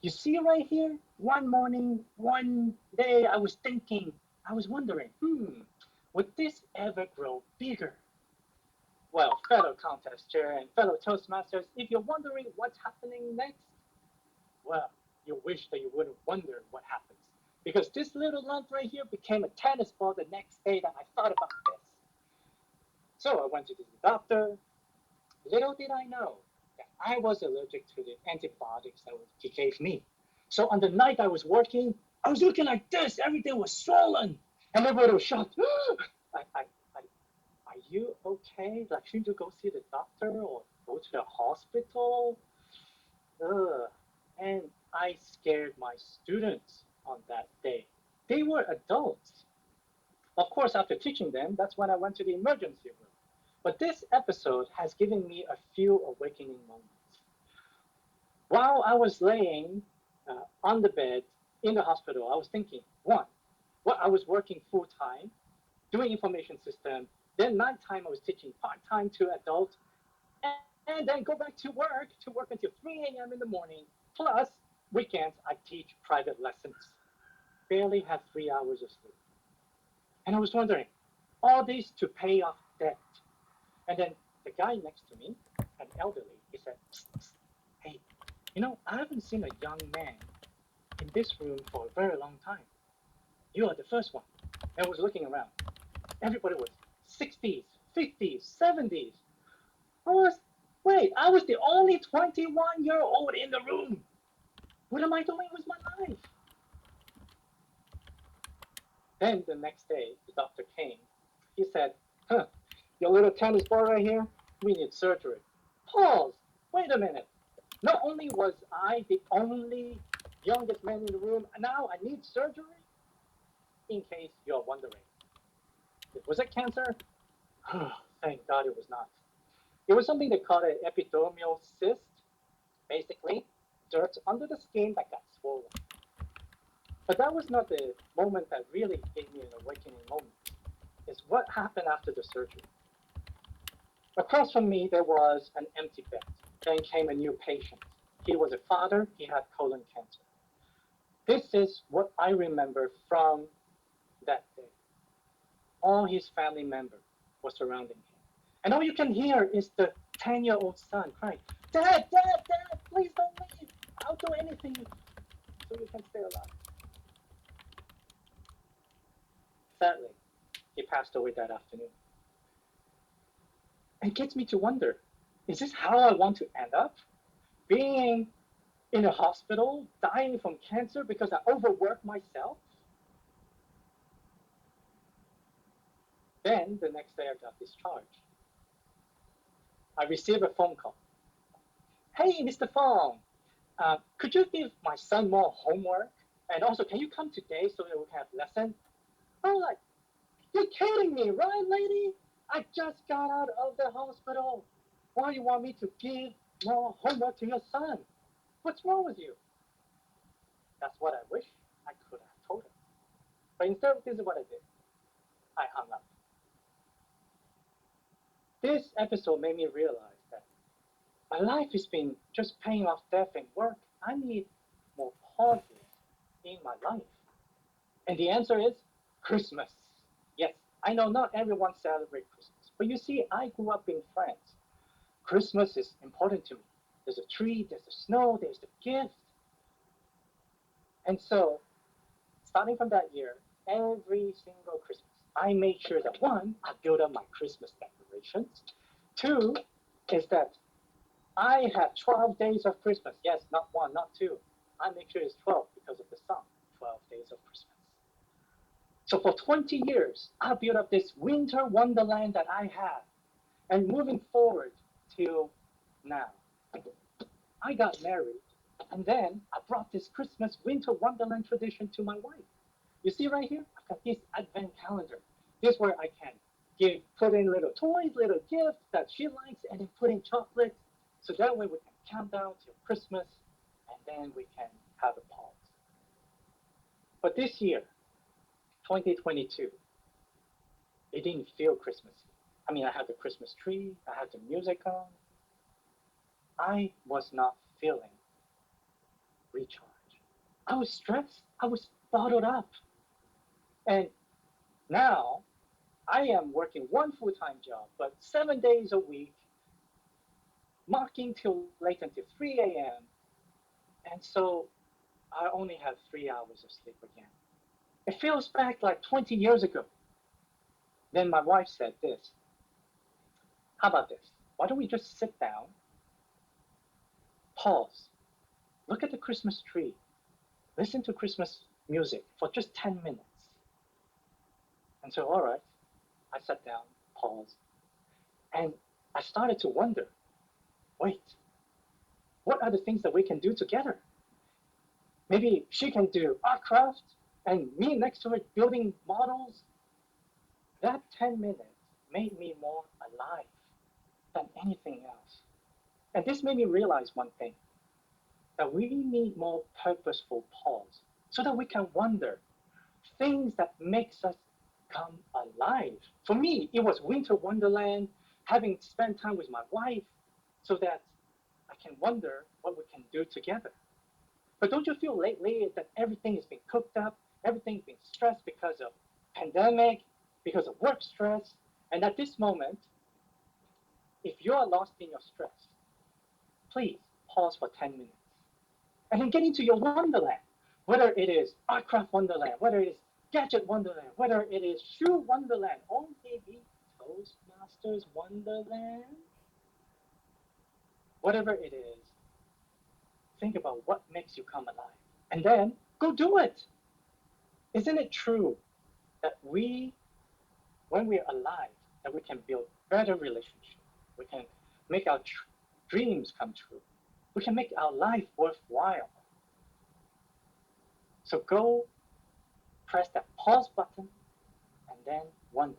You see right here, one morning, one day, I was thinking, I was wondering, would this ever grow bigger? Well, fellow contest chair and fellow Toastmasters, if you're wondering what's happening next, well, you wish that you wouldn't wonder what happens. Because this little lump right here became a tennis ball the next day that I thought about this. So I went to the doctor. Little did I know that I was allergic to the antibiotics that he gave me. So on the night I was working, I was looking like this. Everything was swollen. And everybody was shocked. Are you okay? Like, shouldn't you go see the doctor or go to the hospital? Ugh. And I scared my students on that day. They were adults. Of course, after teaching them, that's when I went to the emergency room. But this episode has given me a few awakening moments. While I was laying on the bed in the hospital, I was thinking, one, well, I was working full time, doing information system. Then nighttime, I was teaching part time to adults, and then go back to work until 3 a.m. in the morning. Plus, weekends, I teach private lessons. Barely have 3 hours of sleep. And I was wondering, all this to pay off debt. And then the guy next to me, an elderly, he said, psst, psst, hey, I haven't seen a young man in this room for a very long time. You are the first one. And I was looking around. Everybody was 60s, 50s, 70s. I was the only 21-year-old in the room. What am I doing with my life? Then the next day, the doctor came. He said, your little tennis ball right here, we need surgery. Pause. Wait a minute. Not only was I the only youngest man in the room, now I need surgery? In case you're wondering. Was it cancer? Thank God it was not. It was something they call an epidermal cyst. Basically, dirt under the skin that got swollen. But that was not the moment that really gave me an awakening moment. It's what happened after the surgery. Across from me, there was an empty bed. Then came a new patient. He was a father. He had colon cancer. This is what I remember from that day. All his family members were surrounding him. And all you can hear is the 10-year-old son crying, Dad, Dad, Dad, please don't leave. I'll do anything so you can stay alive. Sadly, he passed away that afternoon. It gets me to wonder, is this how I want to end up? Being in a hospital, dying from cancer because I overworked myself? Then the next day I got discharged. I received a phone call. Hey, Mr. Fong, could you give my son more homework? And also, can you come today so that we can have lesson? I'm like, you're kidding me, right, lady? I just got out of the hospital. Why you want me to give more homework to your son? What's wrong with you? That's what I wish I could have told him. But instead, this is what I did. I hung up. This episode made me realize that my life has been just paying off debt and work. I need more pauses in my life. And the answer is Christmas. Yes, I know not everyone celebrates Christmas. But you see, I grew up in France. Christmas is important to me. There's a tree, there's the snow, there's the gift. And so, starting from that year, every single Christmas, I made sure that one, I build up my Christmas decorations. Two, is that I have 12 days of Christmas. Yes, not one, not two. I make sure it's 12 because of the song, 12 days of Christmas. So for 20 years, I built up this winter wonderland that I have. And moving forward till now, I got married. And then I brought this Christmas winter wonderland tradition to my wife. You see right here, I've got this advent calendar. This is where I can put in little toys, little gifts that she likes, and then put in chocolates. So that way we can count down till Christmas, and then we can have a pause. But this year, 2022, it didn't feel Christmassy. I mean, I had the Christmas tree, I had the music on. I was not feeling recharged. I was stressed. I was bottled up. And now I am working one full-time job, but 7 days a week, marking till late until 3 a.m. And so I only have 3 hours of sleep again. It feels back like 20 years ago. Then my wife said this. How about this? Why don't we just sit down, pause, look at the Christmas tree, listen to Christmas music for just 10 minutes? And so, all right, I sat down, paused, and I started to wonder, wait, what are the things that we can do together? Maybe she can do art craft and me next to it building models. That 10 minutes made me more alive than anything else. And this made me realize one thing, that we need more purposeful pause so that we can wonder things that makes us come alive. For me, it was winter wonderland, having spent time with my wife so that I can wonder what we can do together. But don't you feel lately that everything is being cooked up, everything's being stressed because of pandemic, because of work stress, and at this moment, if you are lost in your stress, please pause for 10 minutes and then get into your wonderland. Whether it is Artcraft Wonderland, whether it is Gadget Wonderland, whether it is Shoe Wonderland, or maybe Toastmasters Wonderland, whatever it is, think about what makes you come alive. And then go do it. Isn't it true that when we're alive, that we can build better relationships? We can make our dreams come true. We can make our life worthwhile. So go press that pause button and then wonder,